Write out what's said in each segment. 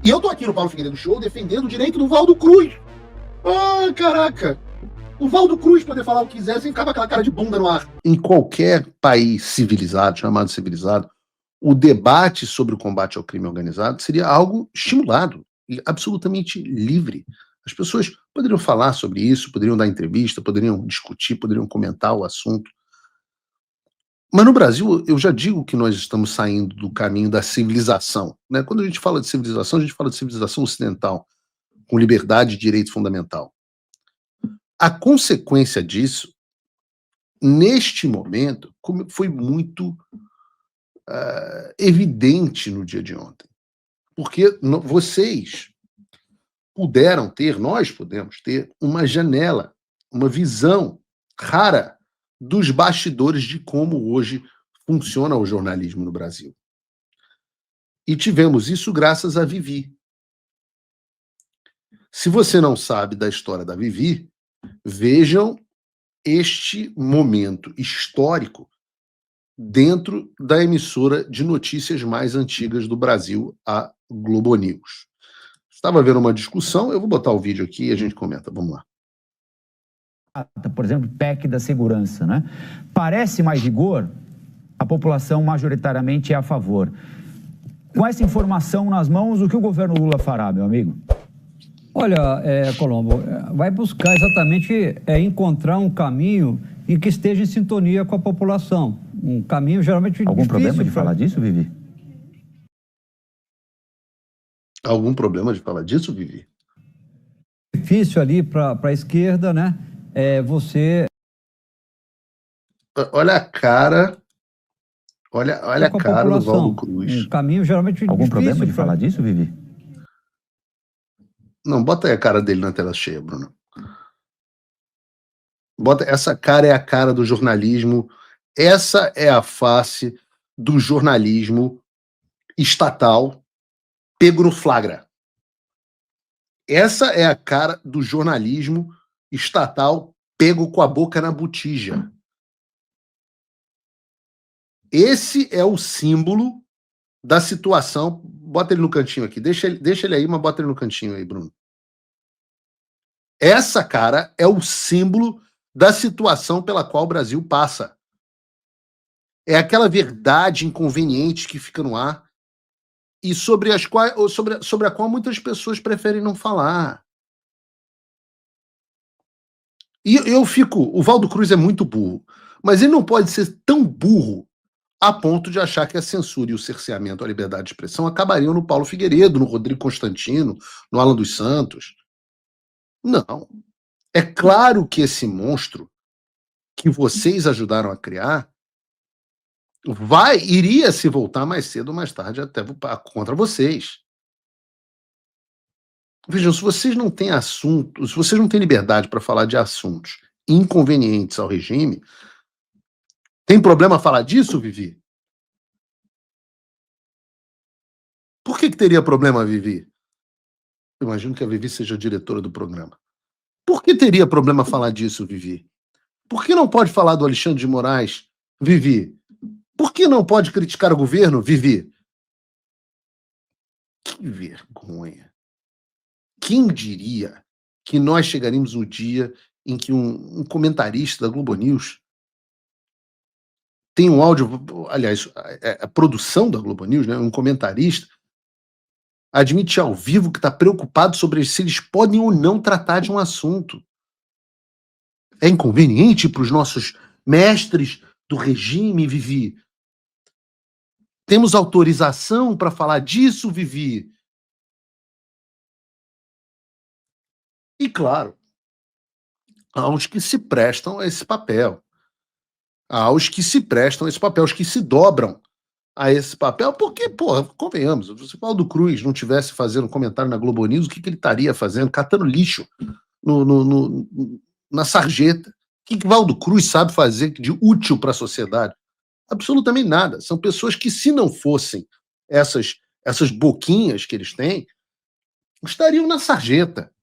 E eu tô aqui no Paulo Figueiredo Show defendendo o direito do Valdo Cruz. Ah, caraca! O Valdo Cruz poder falar o que quiser sem ficar com aquela cara de bunda no ar. Em qualquer país civilizado, chamado civilizado, o debate sobre o combate ao crime organizado seria algo estimulado e absolutamente livre. As pessoas poderiam falar sobre isso, poderiam dar entrevista, poderiam discutir, poderiam comentar o assunto. Mas no Brasil, eu já digo que nós estamos saindo do caminho da civilização, né? Quando a gente fala de civilização, a gente fala de civilização ocidental, com liberdade e direito fundamental. A consequência disso, neste momento, foi muito evidente no dia de ontem. Porque vocês puderam ter, nós pudemos ter, uma janela, uma visão rara dos bastidores de como hoje funciona o jornalismo no Brasil. E tivemos isso graças a Vivi. Se você não sabe da história da Vivi, vejam este momento histórico dentro da emissora de notícias mais antigas do Brasil, a Globo News. Estava vendo uma discussão, eu vou botar o vídeo aqui e a gente comenta, vamos lá. Por exemplo, PEC da segurança, né? Parece mais rigor, a população majoritariamente é a favor. Com essa informação nas mãos, o que o governo Lula fará, meu amigo? Olha, Colombo, vai buscar exatamente encontrar um caminho em que esteja em sintonia com a população. Um caminho geralmente Algum difícil problema de falar disso, Vivi? Algum problema de falar disso, Vivi? Difícil ali para a esquerda, né? Você... Olha a cara... Olha a cara do Valdo Cruz. Um caminho geralmente Algum difícil problema de falar disso, Vivi? Não, bota aí a cara dele na tela cheia, Bruno. Essa cara é a cara do jornalismo. Essa é a face do jornalismo estatal pego no flagra. Essa é a cara do jornalismo estatal pego com a boca na botija. Esse é o símbolo da situação. Bota ele no cantinho aqui. Deixa ele aí, mas bota ele no cantinho aí, Bruno. Essa, cara, é o símbolo da situação pela qual o Brasil passa. É aquela verdade inconveniente que fica no ar e sobre a qual muitas pessoas preferem não falar. E o Valdo Cruz é muito burro, mas ele não pode ser tão burro a ponto de achar que a censura e o cerceamento à liberdade de expressão acabariam no Paulo Figueiredo, no Rodrigo Constantino, no Alan dos Santos. Não. É claro que esse monstro que vocês ajudaram a criar iria se voltar mais cedo ou mais tarde até contra vocês. Vejam, se vocês não têm assunto, se vocês não têm liberdade para falar de assuntos inconvenientes ao regime, tem problema falar disso, Vivi? Por que teria problema, Vivi? Eu imagino que a Vivi seja a diretora do programa. Por que teria problema falar disso, Vivi? Por que não pode falar do Alexandre de Moraes, Vivi? Por que não pode criticar o governo, Vivi? Que vergonha. Quem diria que nós chegaríamos no dia em que um comentarista da Globo News tem um áudio, aliás, a produção da Globo News, né, um comentarista, admite ao vivo que está preocupado sobre se eles podem ou não tratar de um assunto. É inconveniente para os nossos mestres do regime, Vivi? Temos autorização para falar disso, Vivi? E, claro, há os que se prestam a esse papel. Há os que se prestam a esse papel, os que se dobram a esse papel, porque, porra, convenhamos, se o Valdo Cruz não tivesse fazendo comentário na Globo News, o que ele estaria fazendo? Catando lixo na sarjeta. O que Valdo Cruz sabe fazer de útil para a sociedade? Absolutamente nada. São pessoas que, se não fossem essas boquinhas que eles têm, estariam na sarjeta.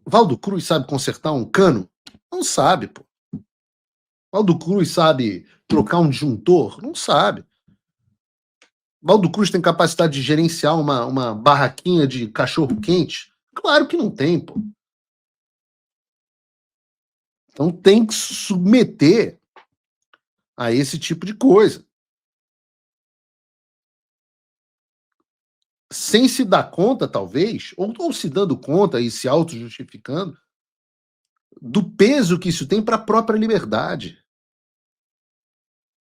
Valdo Cruz sabe consertar um cano? Não sabe, pô. Valdo Cruz sabe trocar um disjuntor? Não sabe. Valdo Cruz tem capacidade de gerenciar uma barraquinha de cachorro-quente? Claro que não tem, pô. Então tem que se submeter a esse tipo de coisa. Sem se dar conta, talvez, ou se dando conta e se auto-justificando, do peso que isso tem para a própria liberdade.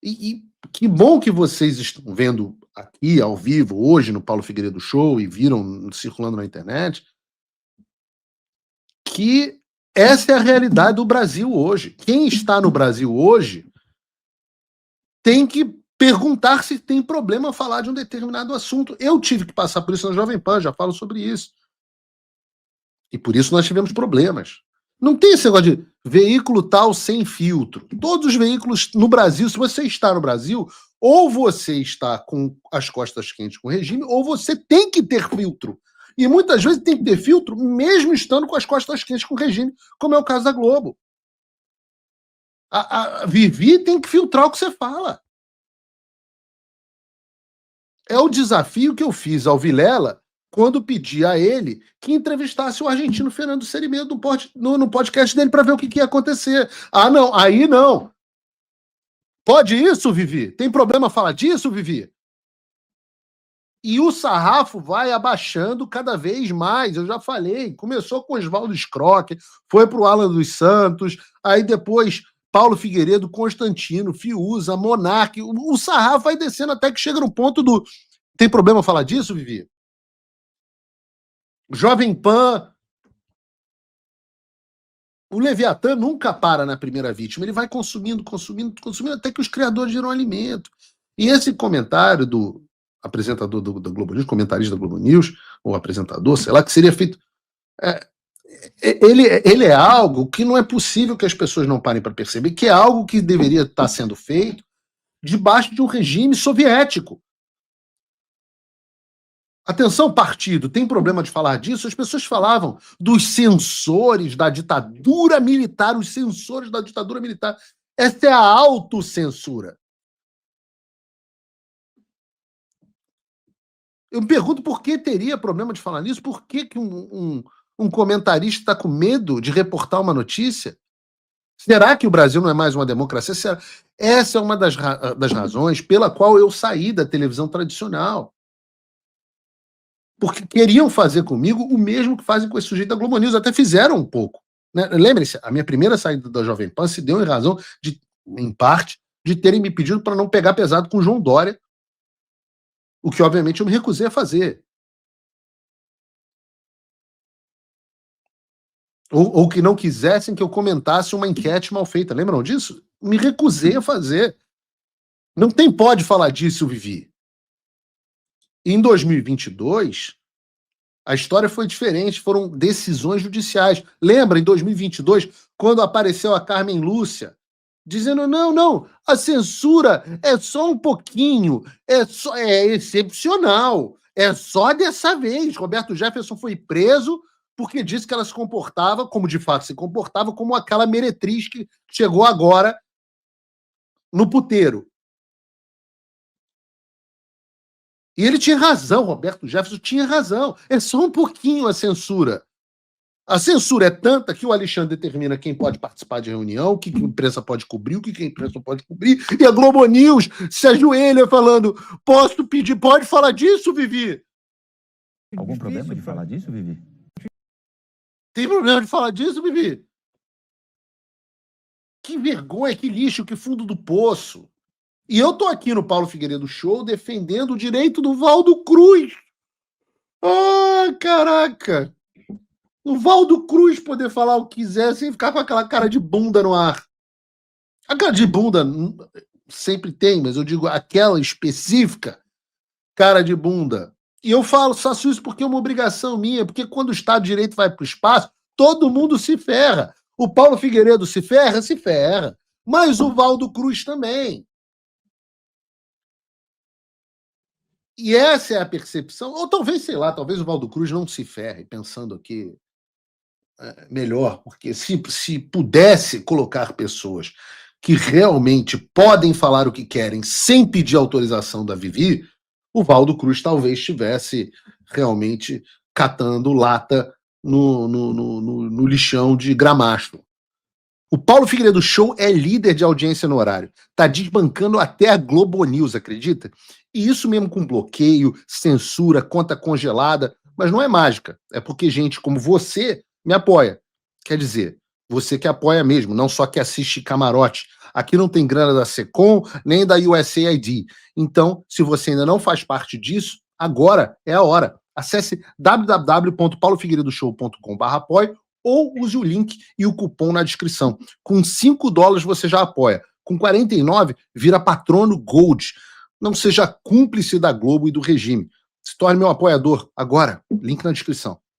E que bom que vocês estão vendo aqui, ao vivo, hoje, no Paulo Figueiredo Show, e viram circulando na internet, que essa é a realidade do Brasil hoje. Quem está no Brasil hoje tem que perguntar se tem problema falar de um determinado assunto. Eu tive que passar por isso na Jovem Pan, já falo sobre isso. E por isso nós tivemos problemas. Não tem esse negócio de veículo tal sem filtro. Todos os veículos no Brasil, se você está no Brasil, ou você está com as costas quentes com o regime, ou você tem que ter filtro. E muitas vezes tem que ter filtro, mesmo estando com as costas quentes com o regime, como é o caso da Globo. A Vivi tem que filtrar o que você fala. É o desafio que eu fiz ao Vilela quando pedi a ele que entrevistasse o argentino Fernando Ceribello no podcast dele para ver o que ia acontecer. Ah, não, aí não. Pode isso, Vivi? Tem problema falar disso, Vivi? E o sarrafo vai abaixando cada vez mais, eu já falei. Começou com Oswaldo Scroque, foi para o Alan dos Santos, aí depois Paulo Figueiredo, Constantino, Fiuza, Monarque. O sarrafo vai descendo até que chega no ponto do... Tem problema falar disso, Vivi? Jovem Pan. O Leviatã nunca para na primeira vítima. Ele vai consumindo, até que os criadores geram alimento. E esse comentário do apresentador da Globo News, comentarista da Globo News, ou apresentador, sei lá, que seria feito... Ele é algo que não é possível que as pessoas não parem para perceber, que é algo que deveria estar sendo feito debaixo de um regime soviético. Atenção, partido, tem problema de falar disso? As pessoas falavam dos censores da ditadura militar, os censores da ditadura militar. Essa é a autocensura. Eu me pergunto por que teria problema de falar nisso, por que um comentarista está com medo de reportar uma notícia? Será que o Brasil não é mais uma democracia? Essa é uma das razões pela qual eu saí da televisão tradicional. Porque queriam fazer comigo o mesmo que fazem com esse sujeito da Globo News, até fizeram um pouco. Né? Lembre-se, a minha primeira saída da Jovem Pan se deu em razão, em parte, de terem me pedido para não pegar pesado com o João Dória, o que obviamente eu me recusei a fazer. Ou que não quisessem que eu comentasse uma enquete mal feita. Lembram disso? Me recusei a fazer. Não pode falar disso, Vivi. Em 2022, a história foi diferente, foram decisões judiciais. Lembra, em 2022, quando apareceu a Carmen Lúcia, dizendo, não, a censura é só um pouquinho, é excepcional, é só dessa vez. Roberto Jefferson foi preso porque disse que ela se comportava, como de fato se comportava, como aquela meretriz que chegou agora no puteiro. E ele tinha razão, Roberto Jefferson tinha razão. É só um pouquinho a censura. A censura é tanta que o Alexandre determina quem pode participar de reunião, o que a imprensa pode cobrir, o que a imprensa não pode cobrir, e a Globo News se ajoelha falando, posso pedir, pode falar disso, Vivi? Algum problema de falar disso, Vivi? Tem problema de falar disso, Vivi? Que vergonha, que lixo, que fundo do poço. E eu tô aqui no Paulo Figueiredo Show defendendo o direito do Valdo Cruz. Ah, caraca! O Valdo Cruz poder falar o que quiser sem ficar com aquela cara de bunda no ar. A cara de bunda sempre tem, mas eu digo aquela específica cara de bunda. E eu faço isso porque é uma obrigação minha, porque quando o Estado de Direito vai para o espaço, todo mundo se ferra. O Paulo Figueiredo se ferra, mas o Valdo Cruz também. E essa é a percepção, ou talvez, sei lá, talvez o Valdo Cruz não se ferre, pensando aqui melhor, porque se pudesse colocar pessoas que realmente podem falar o que querem sem pedir autorização da Vivi, o Valdo Cruz talvez estivesse realmente catando lata no lixão de Gramacho. O Paulo Figueiredo Show é líder de audiência no horário. Tá desbancando até a Globo News, acredita? E isso mesmo com bloqueio, censura, conta congelada. Mas não é mágica. É porque gente como você me apoia. Quer dizer, você que apoia mesmo, não só que assiste camarote. Aqui não tem grana da Secom, nem da USAID. Então, se você ainda não faz parte disso, agora é a hora. Acesse www.paulofigueiredoshow.com/apoio ou use o link e o cupom na descrição. Com $5 você já apoia. Com 49 vira patrono Gold. Não seja cúmplice da Globo e do regime. Se torne meu apoiador agora. Link na descrição.